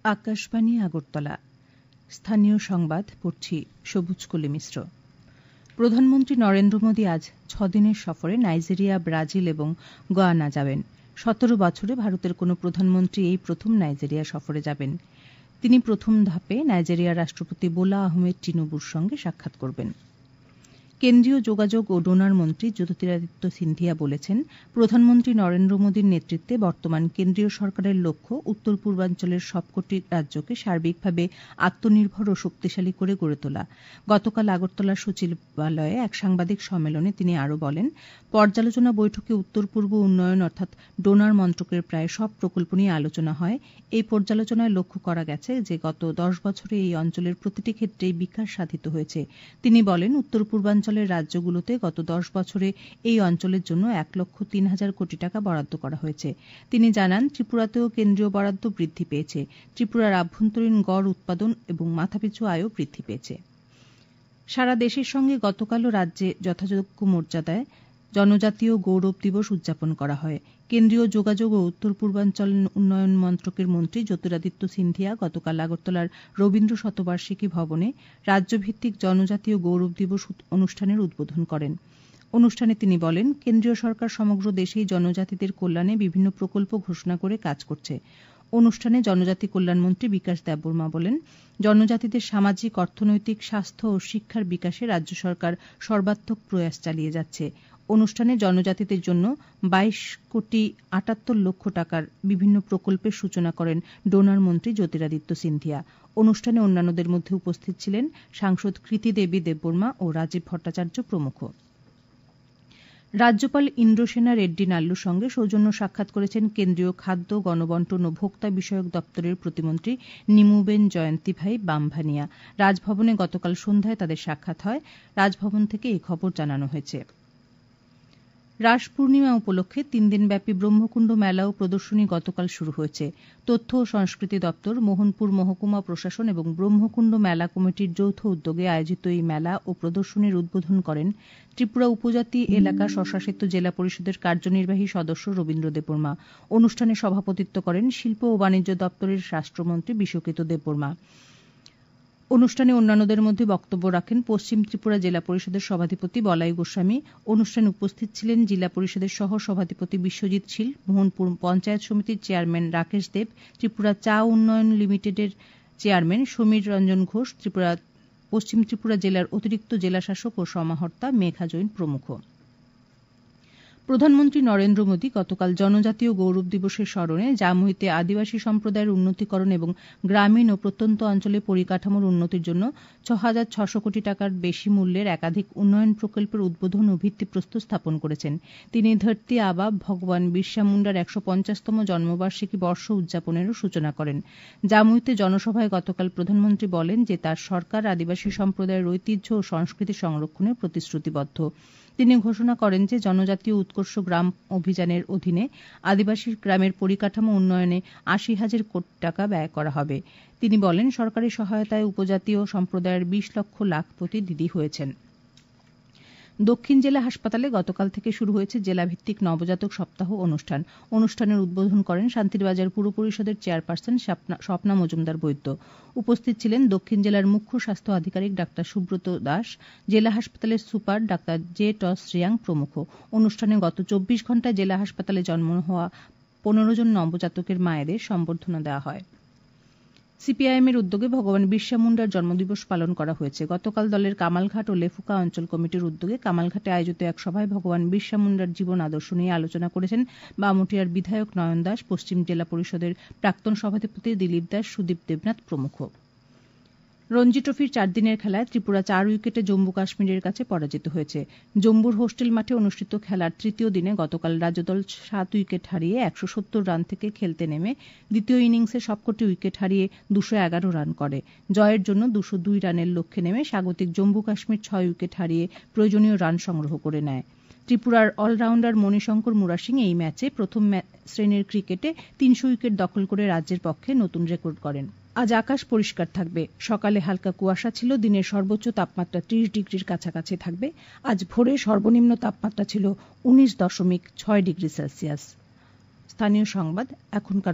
আকাশবাণী আগরতলা স্থানীয় সংবাদ পড়ছি সবুজ কলি মিশ্র। প্রধানমন্ত্রী নরেন্দ্র মোদী আজ 6 দিনের সফরে নাইজেরিয়া, ব্রাজিল এবং গয়ানা যাবেন। 17 বছরে ভারতের কোনো প্রধানমন্ত্রী এই প্রথম নাইজেরিয়া সফরে যাবেন। তিনি প্রথম ধাপে নাইজেরিয়ার রাষ্ট্রপতি বোলা আহমেদ টিনুবুর সঙ্গে সাক্ষাৎ করবেন। কেন্দ্রীয় যোগাযোগ ও ডোনার মন্ত্রী জ্যোতিরাদিত্য সিন্ধিয়া বলেছেন, প্রধানমন্ত্রী নরেন্দ্র মোদীর নেতৃত্বে বর্তমান কেন্দ্রীয় সরকারের লক্ষ্য উত্তর পূর্বাঞ্চলের সবকটি রাজ্যকে সার্বিকভাবে আত্মনির্ভর ও শক্তিশালী করে গড়ে তোলা। গতকাল আগরতলা সচিবালয়ে এক সাংবাদিক সম্মেলনে তিনি আরও বলেন, পর্যালোচনা বৈঠকে উত্তর পূর্ব উন্নয়ন অর্থাৎ ডোনার মন্ত্রকের প্রায় সব প্রকল্প নিয়ে আলোচনা হয়। এই পর্যালোচনায় লক্ষ্য করা গেছে যে গত 10 বছরে এই অঞ্চলের প্রতিটি ক্ষেত্রেই বিকাশ সাধিত হয়েছে। তিনি বলেন, উত্তর পূর্বাঞ্চলের রাজ্যগুলোতে গত 10 বছরে এই অঞ্চলের জন্য 1,03,000 কোটি টাকা বরাদ্দ করা হয়েছে। তিনি জানান, ত্রিপুরাতেও কেন্দ্রীয় বরাদ্দ বৃদ্ধি পেয়েছে। ত্রিপুরার আভ্যন্তরীণ গড় উৎপাদন এবং মাথাপিছু আয়ও বৃদ্ধি পেয়েছে। সারা দেশের সঙ্গে গতকালও রাজ্যে যথাযোগ্য মর্যাদায় জনজাতীয় গৌরব দিবস উদযাপন করা হয়। কেন্দ্রীয় যোগাযোগ ও উত্তর পূর্বাঞ্চল উন্নয়ন মন্ত্রকের মন্ত্রী জ্যোতিরাদিত্য সিন্ধিয়া গতকাল আগরতলার রবীন্দ্র শতবার্ষিকী ভবনে রাজ্যভিত্তিক জনজাতীয় গৌরব দিবস অনুষ্ঠানের উদ্বোধন করেন। অনুষ্ঠানে তিনি বলেন, কেন্দ্রীয় সরকার সমগ্র দেশেই জনজাতিদের কল্যাণে বিভিন্ন প্রকল্প ঘোষণা করে কাজ করছে। অনুষ্ঠানে জনজাতি কল্যাণমন্ত্রী বিকাশ দেববর্মা বলেন, জনজাতিদের সামাজিক, অর্থনৈতিক, স্বাস্থ্য ও শিক্ষার বিকাশে রাজ্য সরকার সর্বাত্মক প্রয়াস চালিয়ে যাচ্ছে। অনুষ্ঠানে জনজাতিদের জন্য 22,78 লক্ষ টাকার বিভিন্ন প্রকল্পের সূচনা করেন ডোনার মন্ত্রী জ্যোতিরাদিত্য সিন্ধিয়া। অনুষ্ঠানে অন্যান্যদের মধ্যে উপস্থিত ছিলেন সাংসদ কৃতি দেবী দেববর্মা ও রাজীব ভট্টাচার্য প্রমুখ। রাজ্যপাল ইন্দ্রসেনা রেড্ডি নাল্লুর সঙ্গে সৌজন্য সাক্ষাৎ করেছেন কেন্দ্রীয় খাদ্য, গণবণ্টন ও ভোক্তা বিষয়ক দপ্তরের প্রতিমন্ত্রী নিমুবেন জয়ন্তীভাই বামভানিয়া। রাজভবনে গতকাল সন্ধ্যায় তাদের সাক্ষাৎ হয়। রাজভবন থেকে এই খবর জানানো হয়েছে। রাস পূর্ণিমা উপলক্ষে 3 দিনব্যাপী ব্রহ্মকুণ্ড মেলা ও প্রদর্শনী গতকাল শুরু হয়েছে। তথ্য ও সংস্কৃতি দপ্তর, মোহনপুর মহকুমা প্রশাসন এবং ব্রহ্মকুণ্ড মেলা কমিটির যৌথ উদ্যোগে আয়োজিত এই মেলা ও প্রদর্শনীর উদ্বোধন করেন ত্রিপুরা উপজাতি এলাকা স্বশাসিত জেলা পরিষদের কার্যনির্বাহী সদস্য রবীন্দ্র দেববর্মা। অনুষ্ঠানে সভাপতিত্ব করেন শিল্প ও বাণিজ্য দপ্তরের রাষ্ট্রমন্ত্রী বিশ্বকিত দেববর্মা। অনুষ্ঠানে অন্যান্যদের মধ্যে বক্তব্য রাখেন পশ্চিম ত্রিপুরা জেলা পরিষদের সভাধিপতি বলাই গোস্বামী। অনুষ্ঠানে উপস্থিত ছিলেন জেলা পরিষদের সহ সভাধিপতি বিশ্বজিৎ শীল, মোহনপুর পঞ্চায়েত সমিতির চেয়ারম্যান রাকেশ দেব, ত্রিপুরা চা উন্নয়ন লিমিটেডের চেয়ারম্যান সমীর রঞ্জন ঘোষ, পশ্চিম ত্রিপুরা জেলার অতিরিক্ত জেলাশাসক ও সমাহর্তা মেঘা জৈন প্রমুখ। প্রধানমন্ত্রী নরেন্দ্র মোদী গতকাল জনজাতীয় গৌরব দিবসের স্মরণে জামুইতে আদিবাসী সম্প্রদায়ের উন্নতিকরণ এবং গ্রামীণ ও প্রত্যন্ত অঞ্চলে পরিকাঠামোর উন্নতির জন্য 6,600 কোটি টাকার বেশি মূল্যের একাধিক উন্নয়ন প্রকল্পের উদ্বোধন ও ভিত্তিপ্রস্তর স্থাপন করেছেন। তিনি ধরতি আবা ভগবান বিরসা মুন্ডার 150তম জন্মবার্ষিকী বর্ষ উদযাপনেরও সূচনা করেন। জামুইতে জনসভায় গতকাল প্রধানমন্ত্রী বলেন যে তার সরকার আদিবাসী সম্প্রদায়ের ঐতিহ্য ও সংস্কৃতি সংরক্ষণে প্রতিশ্রুতিবদ্ধ। তিনি ঘোষণা করেন যে জনজাতীয় উৎকর্ষ গ্রাম অভিযানের অধীনে আদিবাসী গ্রামের পরিকাঠামো উন্নয়নে 80,000 কোটি টাকা ব্যয় করা হবে। তিনি বলেন, সরকারি সহায়তায় উপজাতীয় সম্প্রদায়ের 20 লাখ প্রতি দিদি হয়েছেন। দক্ষিণ জেলা হাসপাতালে গতকাল থেকে শুরু হয়েছে জেলাভিত্তিক নবজাতক সপ্তাহ অনুষ্ঠান। অনুষ্ঠানের উদ্বোধন করেন শান্তিরবাজার পুর পরিষদের চেয়ারপারসন স্বপ্না মজুমদার বৈদ্য। উপস্থিত ছিলেন দক্ষিণ জেলার মুখ্য স্বাস্থ্য আধিকারিক ডাক্তার সুব্রত দাস, জেলা হাসপাতালের সুপার ডাক্তার জে টস শ্রিয়াং প্রমুখ। অনুষ্ঠানে গত 24 ঘণ্টায় জেলা হাসপাতালে জন্ম হওয়া 15 জন নবজাতকের মায়েদের সম্বর্ধনা দেওয়া হয়। সিপিআইএমের উদ্যোগে ভগবান বিরসা মুন্ডার জন্মদিবস পালন করা হয়েছে। গতকাল দলের কামালঘাট ও লেফুকা অঞ্চল কমিটির উদ্যোগে কামালঘাটে আয়োজিত এক সভায় ভগবান বিরসা মুন্ডার জীবন আদর্শ নিয়ে আলোচনা করেছেন বামুটিয়ার বিধায়ক নয়ন দাস, পশ্চিম জেলা পরিষদের প্রাক্তন সভাধিপতি দিলীপ দাস, সুদীপ দেবনাথ প্রমুখ। রঞ্জি ট্রফির 4 দিনের খেলায় ত্রিপুরা 4 উইকেটে জম্মু কাশ্মীরের কাছে পরাজিত হয়েছে। জম্মুর হোস্টেল মাঠে অনুষ্ঠিত খেলার তৃতীয় দিনে গতকাল রাজ্যদল 7 উইকেট হারিয়ে 170 রান থেকে খেলতে নেমে দ্বিতীয় ইনিংসে সবকটি উইকেট হারিয়ে 211 রান করে। জয়ের জন্য 202 রানের লক্ষ্যে নেমে স্বাগতিক জম্মু কাশ্মীর 6 উইকেট হারিয়ে প্রয়োজনীয় রান সংগ্রহ করে নেয়। ত্রিপুরার অলরাউন্ডার মণিশঙ্কর মুরা সিং এই ম্যাচে প্রথম শ্রেণীর ক্রিকেটে 300 উইকেট দখল করে রাজ্যের পক্ষে নতুন রেকর্ড করেন। আজ আকাশ পরিষ্কার থাকবে। সকালে হালকা কুয়াশা ছিল। দিনের সর্বোচ্চ তাপমাত্রা 30 ডিগ্রির কাছাকাছি থাকবে। আজ ভোরে সর্বনিম্ন তাপমাত্রা ছিল 19.6 ডিগ্রি সেলসিয়াস। স্থানীয় সংবাদ এখনকার